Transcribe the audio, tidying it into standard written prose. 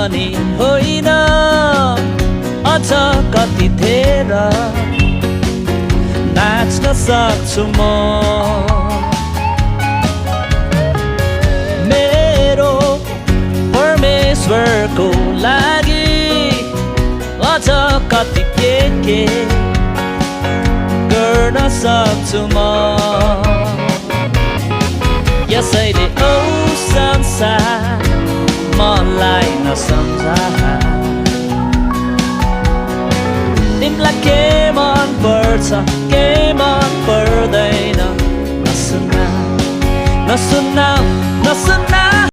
पनि होइन अझ कतिखेर नाच्न सक्छु म मेरो परमेश्वरको लागि अझ कति के गर्न सक्छु म यसैले औ संसार मलाई नसम्झा